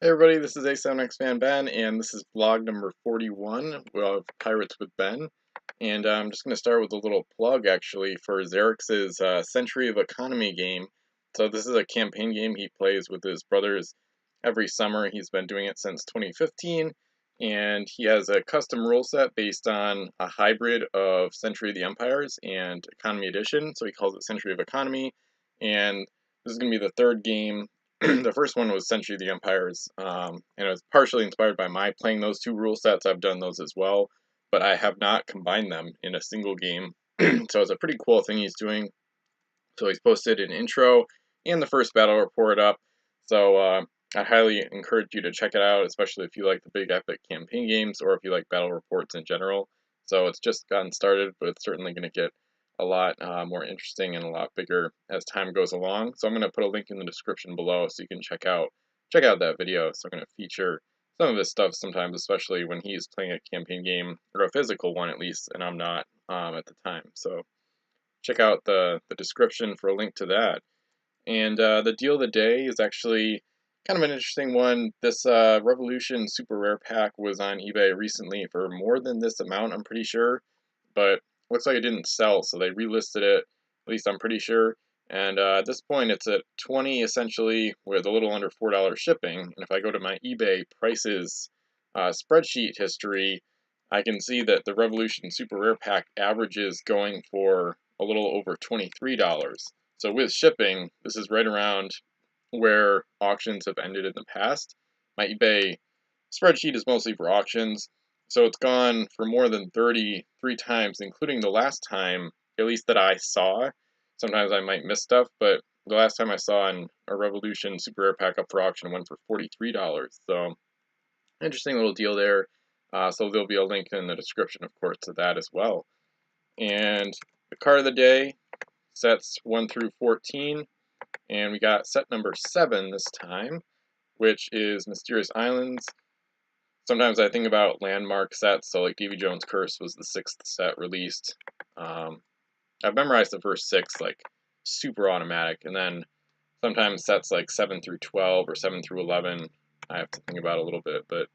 Hey everybody, this is A7X Fan Ben, and this is vlog number 41 of Pirates with Ben. And I'm just going to start with a little plug, actually, for Xerecs' Century of Economy game. So this is a campaign game he plays with his brothers every summer. He's been doing it since 2015, and he has a custom rule set based on a hybrid of Century of the Empires and Economy Edition, so he calls it Century of Economy. And this is going to be the third game. The first one was Century of the Empires, and it was partially inspired by my playing those two rule sets. I've done those as well, but I have not combined them in a single game. So it's a pretty cool thing he's doing. So he's posted an intro and the first battle report up. So I highly encourage you to check it out, especially if you like the big epic campaign games or if you like battle reports in general. So it's just gotten started, but it's certainly going to get a lot more interesting and a lot bigger as time goes along. So I'm going to put a link in the description below so you can check out that video. So I'm going to feature some of his stuff sometimes, especially when he's playing a campaign game, or a physical one at least, and I'm not at the time. So check out the description for a link to that. And the deal of the day is actually kind of an interesting one. This Revolution Super Rare Pack was on eBay recently for more than this amount, I'm pretty sure. But looks like it didn't sell, so they relisted it, at least I'm pretty sure. And at this point, it's at 20 essentially, with a little under $4 shipping. And if I go to my eBay prices spreadsheet history, I can see that the Revolution Super Rare Pack averages going for a little over $23. So with shipping, this is right around where auctions have ended in the past. My eBay spreadsheet is mostly for auctions, so it's gone for more than 33 times, including the last time, at least that I saw. Sometimes I might miss stuff, but the last time I saw a Revolution Super Rare Pack up for auction went for $43. So interesting little deal there. So there'll be a link in the description, of course, to that as well. And the card of the day, sets 1 through 14, and we got set number 7 this time, which is Mysterious Islands. Sometimes I think about landmark sets, so like Davy Jones' Curse was the 6th set released. I've memorized the first 6 like super automatic, and then sometimes sets like 7 through 12 or 7 through 11 I have to think about a little bit. But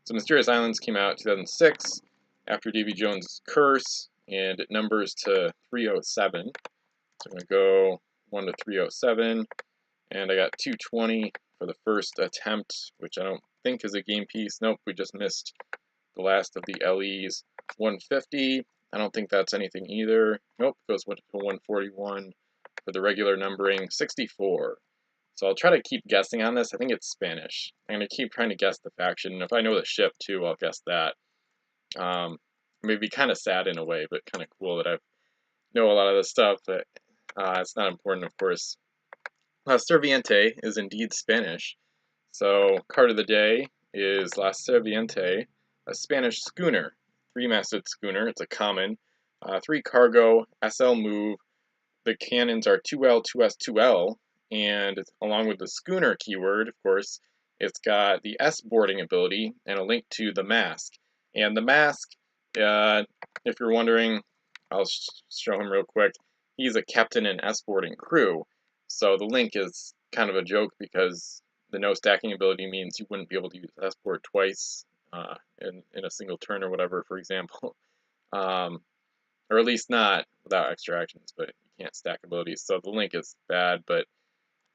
so Mysterious Islands came out in 2006 after Davy Jones' Curse, and it numbers to 307. So I'm going to go 1 to 307, and I got 220 for the first attempt, which I don't think is a game piece. Nope, we just missed the last of the LEs. 150, I don't think that's anything either. Nope, goes to 141 for the regular numbering. 64. So I'll try to keep guessing on this. I think it's Spanish. I'm going to keep trying to guess the faction. If I know the ship, too, I'll guess that. Maybe kind of sad in a way, but kind of cool that I know a lot of this stuff, but it's not important, of course. Sirviente is indeed Spanish. So, card of the day is La Sirviente, a Spanish schooner, 3-masted schooner. It's a common. 3 cargo, SL move. The cannons are 2L, 2S, 2L, and along with the schooner keyword, of course, it's got the S boarding ability and a link to the mask. And the mask, if you're wondering, I'll show him real quick. He's a captain and escorting crew. So the link is kind of a joke because the no stacking ability means you wouldn't be able to use escort twice in a single turn or whatever, for example. Or at least not without extra actions, but you can't stack abilities. So the link is bad, but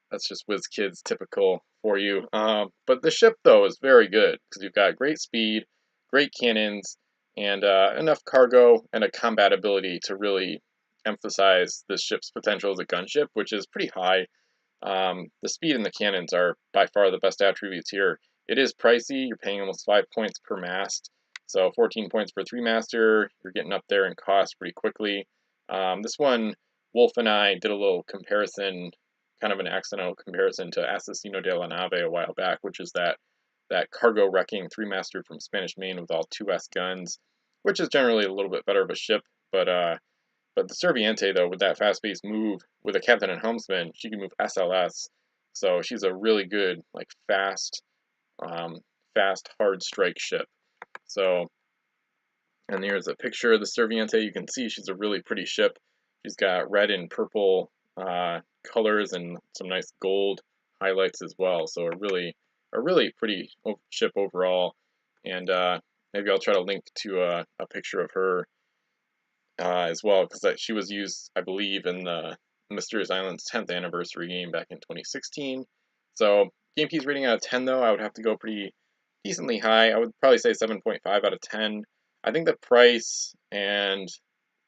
that's just WizKids typical for you. But the ship, though, is very good because you've got great speed, great cannons, and enough cargo and a combat ability to really emphasize this ship's potential as a gunship, which is pretty high. The speed and the cannons are by far the best attributes here. It is pricey. You're paying almost 5 points per mast. So 14 points for 3-master. You're getting up there in cost pretty quickly. This one, Wolf and I did a little comparison, kind of an accidental comparison to Asesino de la Nave a while back, which is that cargo wrecking 3-master from Spanish Main with all 2S guns, which is generally a little bit better of a ship. But the Sirviente, though, with that fast-paced move, with a captain and helmsman, she can move SLS. So she's a really good, like, fast, hard strike ship. So, and here's a picture of the Sirviente. You can see she's a really pretty ship. She's got red and purple colors and some nice gold highlights as well. So a really, a really pretty ship overall, and maybe I'll try to link to a picture of her as well, because she was used, I believe, in the Mysterious Islands 10th anniversary game back in 2016. So game keys rating out of 10 though, I would have to go pretty decently high. I would probably say 7.5 out of 10. I think the price and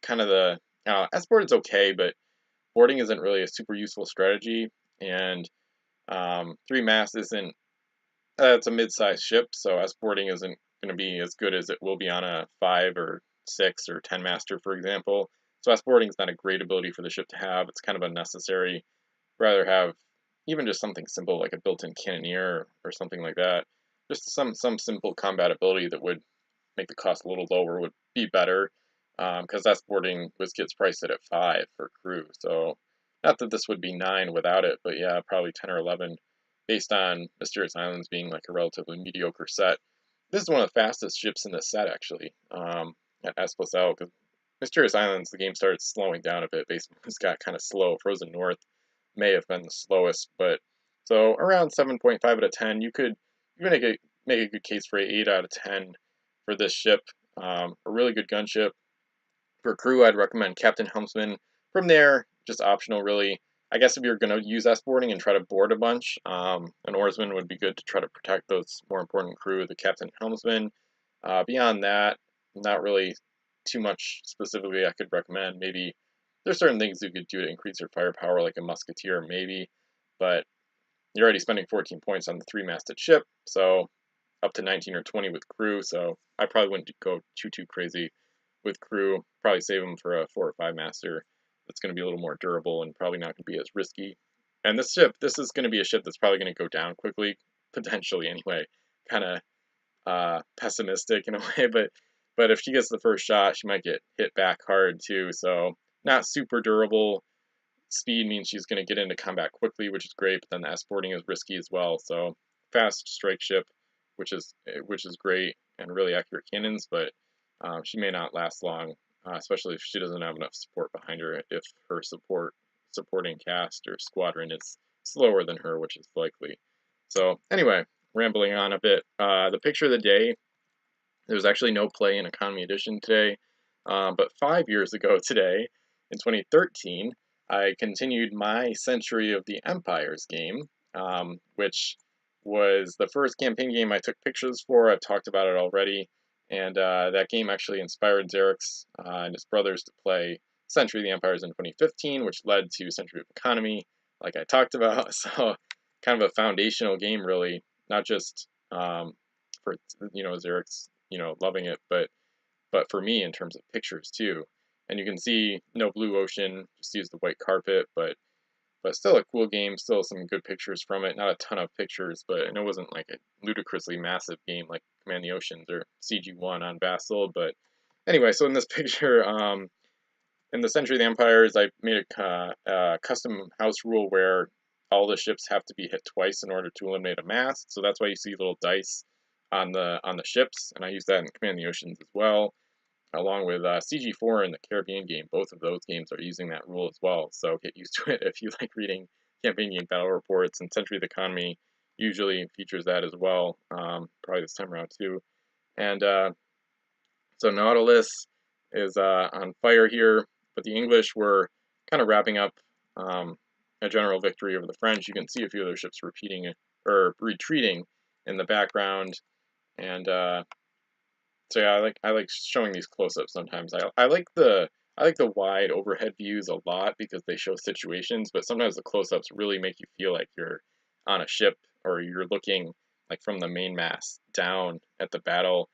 kind of the S-board is okay, but boarding isn't really a super useful strategy, and 3 masts isn't. It's a mid-sized ship, so S-boarding isn't going to be as good as it will be on a 5 or 6 or 10 master, for example. So S-boarding is not a great ability for the ship to have. It's kind of unnecessary. Rather have even just something simple like a built-in cannoneer or something like that. Just some simple combat ability that would make the cost a little lower would be better, because that's boarding gets priced at 5 for crew. So not that this would be 9 without it, but yeah, probably 10 or 11 based on Mysterious Islands being like a relatively mediocre set. This is one of the fastest ships in the set actually, at S plus L, because Mysterious Islands, the game started slowing down a bit. Basically, it's got kind of slow. Frozen North may have been the slowest, but so around 7.5 out of 10, you could make a good case for an 8 out of 10 for this ship. A really good gunship. For crew, I'd recommend Captain Helmsman. From there, just optional, really. I guess if you're going to use S-boarding and try to board a bunch, an oarsman would be good to try to protect those more important crew, the Captain Helmsman. Beyond that, not really too much specifically I could recommend. Maybe there's certain things you could do to increase your firepower, like a musketeer, maybe, but you're already spending 14 points on the 3-masted ship, so up to 19 or 20 with crew, so I probably wouldn't go too crazy with crew. Probably save them for a 4 or 5 master that's going to be a little more durable and probably not going to be as risky. And this is going to be a ship that's probably going to go down quickly, potentially anyway. Kind of pessimistic in a way, but if she gets the first shot, she might get hit back hard too. So not super durable. Speed means she's going to get into combat quickly, which is great. But then the S-boarding is risky as well. So fast strike ship, which is great, and really accurate cannons, but she may not last long, especially if she doesn't have enough support behind her. If her supporting cast or squadron is slower than her, which is likely. So anyway, rambling on a bit. The picture of the day. There was actually no play in Economy Edition today, but 5 years ago today, in 2013, I continued my Century of the Empires game, which was the first campaign game I took pictures for. I've talked about it already, and that game actually inspired Xerecs and his brothers to play Century of the Empires in 2015, which led to Century of Economy, like I talked about. So kind of a foundational game, really, not just for Xerecs loving it, but for me in terms of pictures too. And you can see no blue ocean, just use the white carpet, but still a cool game, still some good pictures from it. Not a ton of pictures, but and it wasn't like a ludicrously massive game like Command the Oceans or CG1 on Vassal. But anyway, so in this picture, in the Century of the Empires, I made a custom house rule where all the ships have to be hit twice in order to eliminate a mast. So that's why you see little dice on the ships, and I use that in Command the Oceans as well, along with CG4 and the Caribbean game. Both of those games are using that rule as well, so get used to it if you like reading campaign game battle reports. And Century of the Economy usually features that as well, probably this time around too. And so Nautilus is on fire here, but the English were kind of wrapping up a general victory over the French. You can see a few of their ships repeating or retreating in the background. And so yeah, I like showing these close-ups sometimes. I like the wide overhead views a lot because they show situations, but sometimes the close-ups really make you feel like you're on a ship or you're looking like from the main mast down at the battle,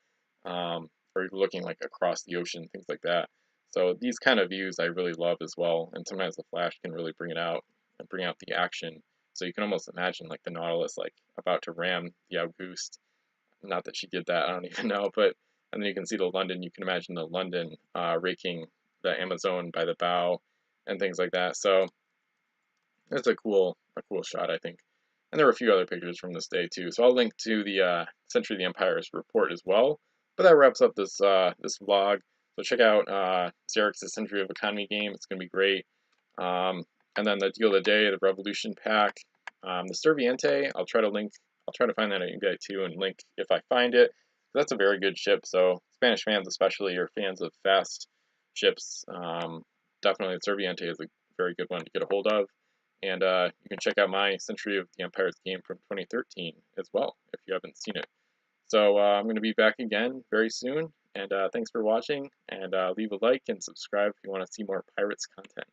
or you're looking like across the ocean, things like that. So these kind of views I really love as well, and sometimes the flash can really bring it out and bring out the action. So you can almost imagine like the Nautilus like about to ram the Auguste. Not that she did that, I don't even know, but and then you can see the London. You can imagine the London raking the Amazon by the bow and things like that. So it's a cool shot, I think. And there were a few other pictures from this day too. So I'll link to the Century of the Empires report as well. But that wraps up this this vlog. So check out Xerecs' Century of Economy game. It's gonna be great. And then the deal of the day, the Revolution pack, the Sirviente. I'll try to link I'll try to find that guy too and link if I find it. That's a very good ship, so Spanish fans especially are fans of fast ships. Definitely Sirviente is a very good one to get a hold of. And you can check out my Century of the Empires game from 2013 as well if you haven't seen it. So I'm going to be back again very soon, and thanks for watching, and leave a like and subscribe if you want to see more Pirates content.